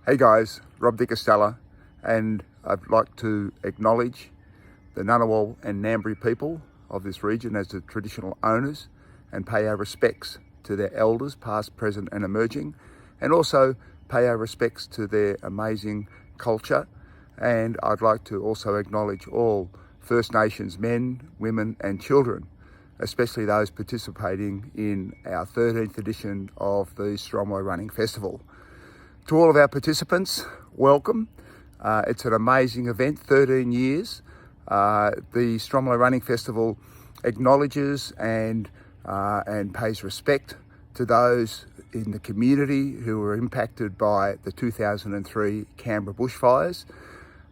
Hey guys, Rob Di Castella, and I'd like to acknowledge the Ngunnawal and Ngambri people of this region as the traditional owners and pay our respects to their elders, past, present and emerging, and also pay our respects to their amazing culture. And I'd like to also acknowledge all First Nations men, women and children, especially those participating in our 13th edition of the Stromlo Running Festival. To all of our participants, welcome. It's an amazing event, 13 years. The Stromlo Running Festival acknowledges and pays respect to those in the community who were impacted by the 2003 Canberra bushfires.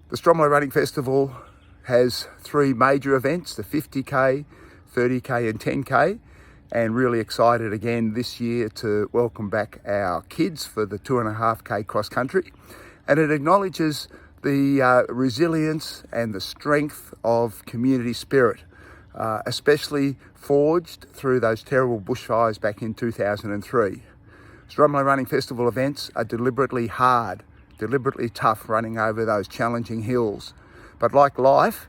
The Stromlo Running Festival has three major events, the 50K, 30K and 10K. And really excited again this year to welcome back our kids for the 2.5K cross country. And it acknowledges the resilience and the strength of community spirit, especially forged through those terrible bushfires back in 2003. Stromlo Running Festival events are deliberately hard, deliberately tough, running over those challenging hills. But like life,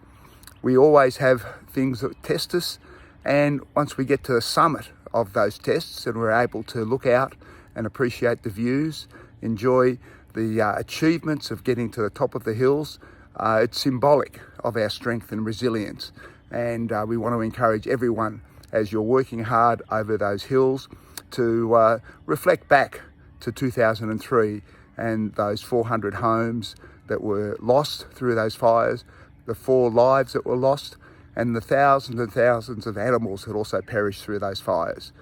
we always have things that test us. And once we get to the summit of those tests and we're able to look out and appreciate the views, enjoy the achievements of getting to the top of the hills, it's symbolic of our strength and resilience. And we want to encourage everyone, as you're working hard over those hills, to reflect back to 2003 and those 400 homes that were lost through those fires, the 4 lives that were lost, and the thousands and thousands of animals that also perished through those fires.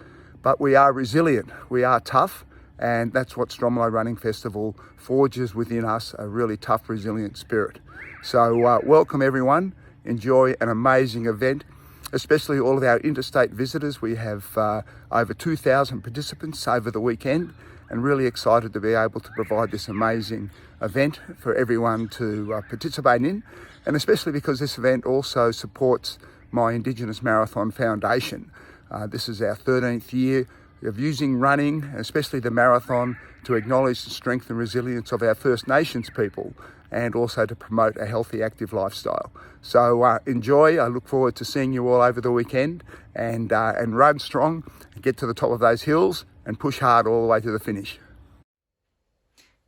But we are resilient, we are tough, and that's what Stromlo Running Festival forges within us, a really tough, resilient spirit. So welcome everyone, enjoy an amazing event, especially all of our interstate visitors. We have over 2,000 participants over the weekend, and really excited to be able to provide this amazing event for everyone to participate in, and especially because this event also supports my Indigenous Marathon Foundation. This is our 13th year of using running, especially the marathon, to acknowledge the strength and resilience of our First Nations people, and also to promote a healthy, active lifestyle. So enjoy. I look forward to seeing you all over the weekend, and run strong, and get to the top of those hills and push hard all the way to the finish.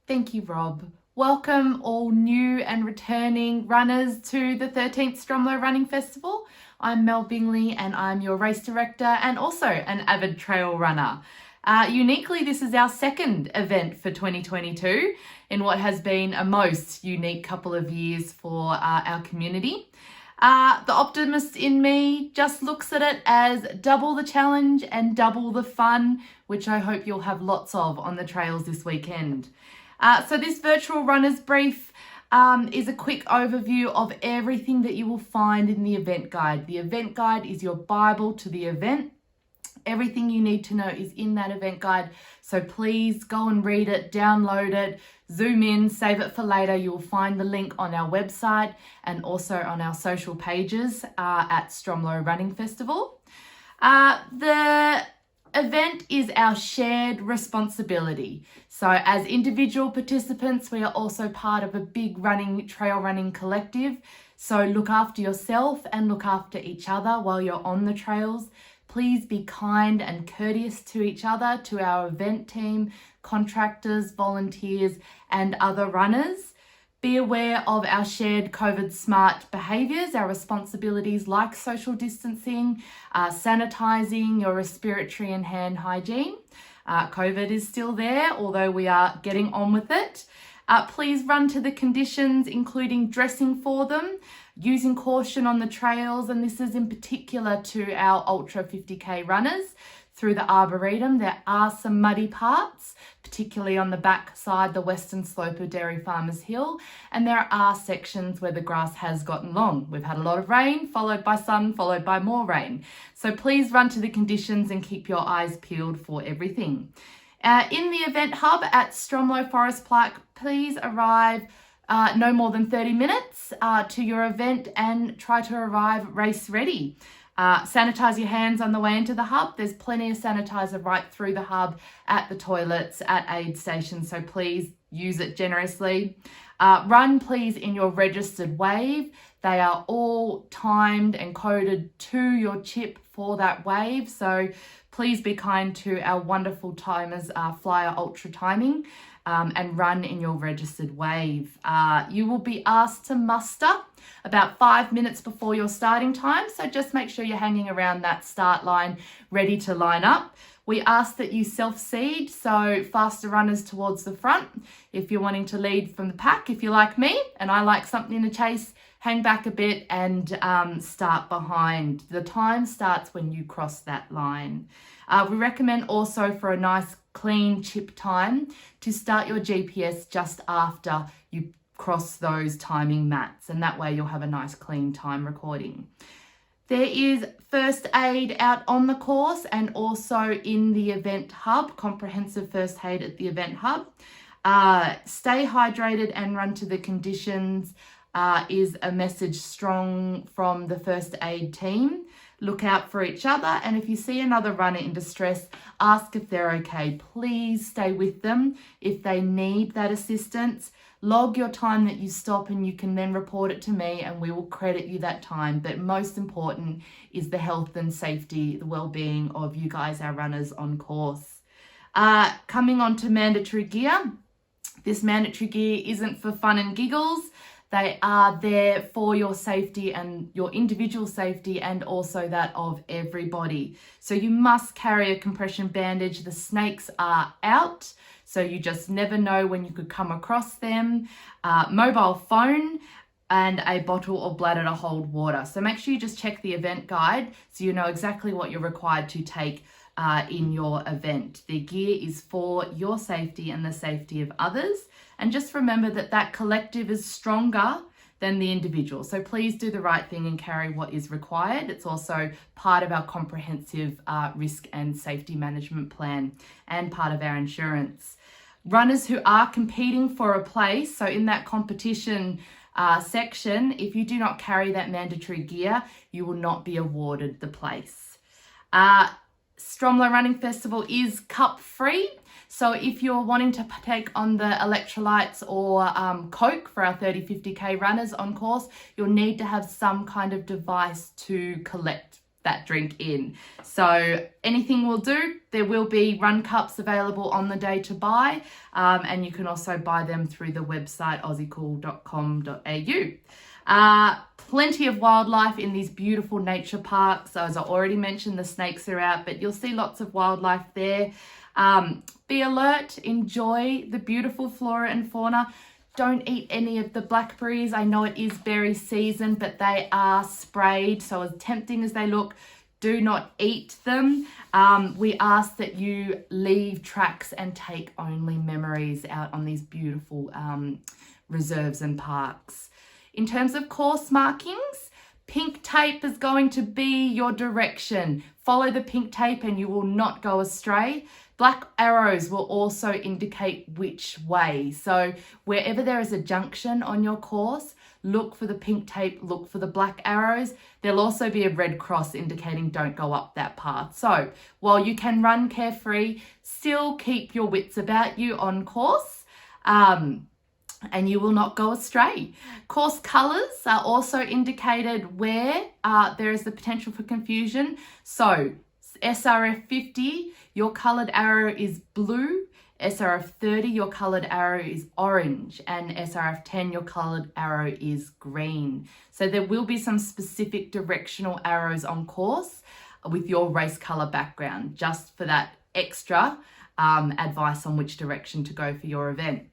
Thank you, Rob. Welcome all new and returning runners to the 13th Stromlo Running Festival. I'm Mel Bingley and I'm your race director and also an avid trail runner. Uniquely, this is our second event for 2022 in what has been a most unique couple of years for our community. The optimist in me just looks at it as double the challenge and double the fun, which I hope you'll have lots of on the trails this weekend. So this virtual runner's brief is a quick overview of everything that you will find in the event guide. The event guide is your Bible to the event. Everything you need to know is in that event guide. So please go and read it, download it, zoom in, save it for later. You will find the link on our website and also on our social pages at Stromlo Running Festival. The event is our shared responsibility. So as individual participants, we are also part of a big trail running collective. So look after yourself and look after each other while you're on the trails. Please be kind and courteous to each other, to our event team, contractors, volunteers, and other runners. Be aware of our shared COVID smart behaviours, our responsibilities like social distancing, sanitising, your respiratory and hand hygiene. COVID is still there, although we are getting on with it. Please run to the conditions, including dressing for them, using caution on the trails, and this is in particular to our Ultra 50K runners. Through the Arboretum, there are some muddy parts, particularly on the back side, the western slope of Dairy Farmers Hill, and there are sections where the grass has gotten long. We've had a lot of rain, followed by sun, followed by more rain. So please run to the conditions and keep your eyes peeled for everything. In the event hub at Stromlo Forest Park, please arrive no more than 30 minutes to your event and try to arrive race ready. Sanitize your hands on the way into the hub. There's plenty of sanitizer right through the hub, at the toilets, at aid stations, so please use it generously. Run please in your registered wave. They are all timed and coded to your chip for that wave, so please be kind to our wonderful timers, Flyer Ultra Timing, and run in your registered wave. You will be asked to muster about 5 minutes before your starting time, so just make sure you're hanging around that start line ready to line up. We ask that you self-seed, so faster runners towards the front. If you're wanting to lead from the pack, if you're like me and I like something to chase, hang back a bit and start behind. The time starts when you cross that line. We recommend also for a nice clean chip time to start your GPS just after you cross those timing mats, and that way you'll have a nice clean time recording. There is first aid out on the course and also in the event hub, comprehensive first aid at the event hub. Stay hydrated and run to the conditions is a message strong from the first aid team. Look out for each other, and if you see another runner in distress, ask if they're okay. Please stay with them if they need that assistance. Log your time that you stop and you can then report it to me and we will credit you that time. But most important is the health and safety, the well-being of you guys, our runners on course. Coming on to mandatory gear. This mandatory gear isn't for fun and giggles. They are there for your safety and your individual safety and also that of everybody. So you must carry a compression bandage. The snakes are out, so you just never know when you could come across them. Mobile phone and a bottle or bladder to hold water. So make sure you just check the event guide so you know exactly what you're required to take in your event. The gear is for your safety and the safety of others. And just remember that that collective is stronger than the individual. So please do the right thing and carry what is required. It's also part of our comprehensive risk and safety management plan and part of our insurance. Runners who are competing for a place, so in that competition section, if you do not carry that mandatory gear, you will not be awarded the place. Stromlo Running Festival is cup free. So if you're wanting to take on the electrolytes or Coke for our 30, 50K runners on course, you'll need to have some kind of device to collect that drink in. So anything will do. There will be run cups available on the day to buy, and you can also buy them through the website aussiecool.com.au. Plenty of wildlife in these beautiful nature parks. So as I already mentioned, the snakes are out, but you'll see lots of wildlife there. Be alert, enjoy the beautiful flora and fauna. Don't eat any of the blackberries. I know it is berry season, but they are sprayed. So as tempting as they look, do not eat them. We ask that you leave tracks and take only memories out on these beautiful reserves and parks. In terms of course markings, pink tape is going to be your direction. Follow the pink tape and you will not go astray. Black arrows will also indicate which way. So wherever there is a junction on your course, look for the pink tape, look for the black arrows. There'll also be a red cross indicating don't go up that path. So while you can run carefree, still keep your wits about you on course. And you will not go astray. Course colours are also indicated where there is the potential for confusion. So SRF 50, your coloured arrow is blue. SRF 30, your coloured arrow is orange. And SRF 10, your coloured arrow is green. So there will be some specific directional arrows on course with your race colour background, just for that extra advice on which direction to go for your event.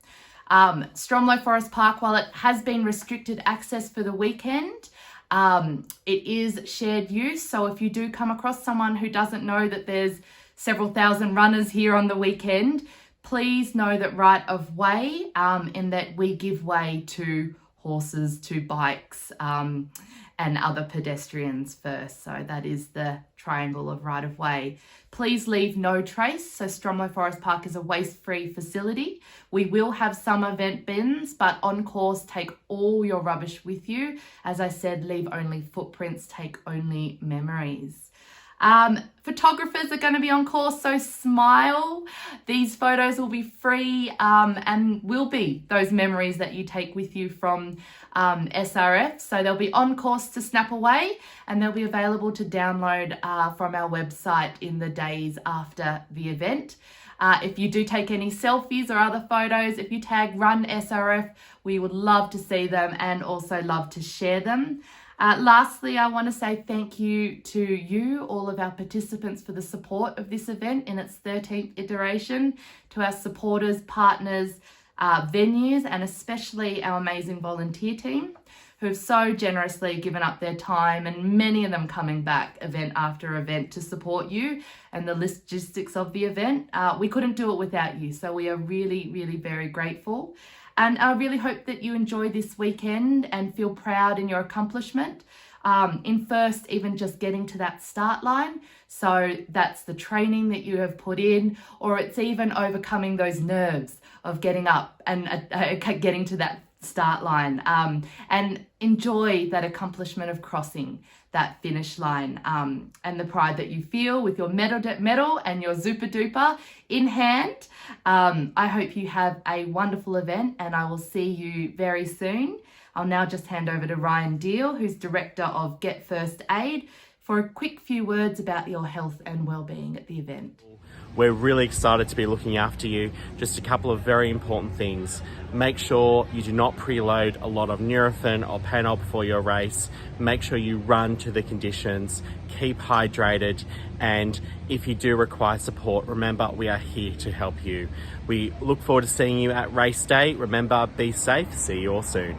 Stromlo Forest Park, while it has been restricted access for the weekend, it is shared use. So if you do come across someone who doesn't know that there's several thousand runners here on the weekend, please know that right of way, in that we give way to horses to bikes and other pedestrians first. So that is the triangle of right of way. Please leave no trace. So Stromlo Forest Park is a waste-free facility. We will have some event bins, but on course, take all your rubbish with you. As I said, leave only footprints, take only memories. Photographers are going to be on course, so smile. These photos will be free and will be those memories that you take with you from SRF. So they'll be on course to snap away, and they'll be available to download from our website in the days after the event. If you do take any selfies or other photos, if you tag Run SRF, we would love to see them and also love to share them. Lastly, I want to say thank you to you, all of our participants, for the support of this event in its 13th iteration, to our supporters, partners, venues, and especially our amazing volunteer team who have so generously given up their time, and many of them coming back event after event to support you and the logistics of the event. We couldn't do it without you, so we are really, really very grateful. And I really hope that you enjoy this weekend and feel proud in your accomplishment. In first, even just getting to that start line. So that's the training that you have put in, or it's even overcoming those nerves of getting up and getting to that start line, and enjoy that accomplishment of crossing that finish line, and the pride that you feel with your medal and your Zupa Duper in hand. I hope you have a wonderful event, and I will see you very soon. I'll now just hand over to Ryan Deal, who's Director of Get First Aid, for a quick few words about your health and wellbeing at the event. We're really excited to be looking after you. Just a couple of very important things. Make sure you do not preload a lot of Nurofen or Panol before your race. Make sure you run to the conditions, keep hydrated, and if you do require support, remember we are here to help you. We look forward to seeing you at race day. Remember, be safe. See you all soon.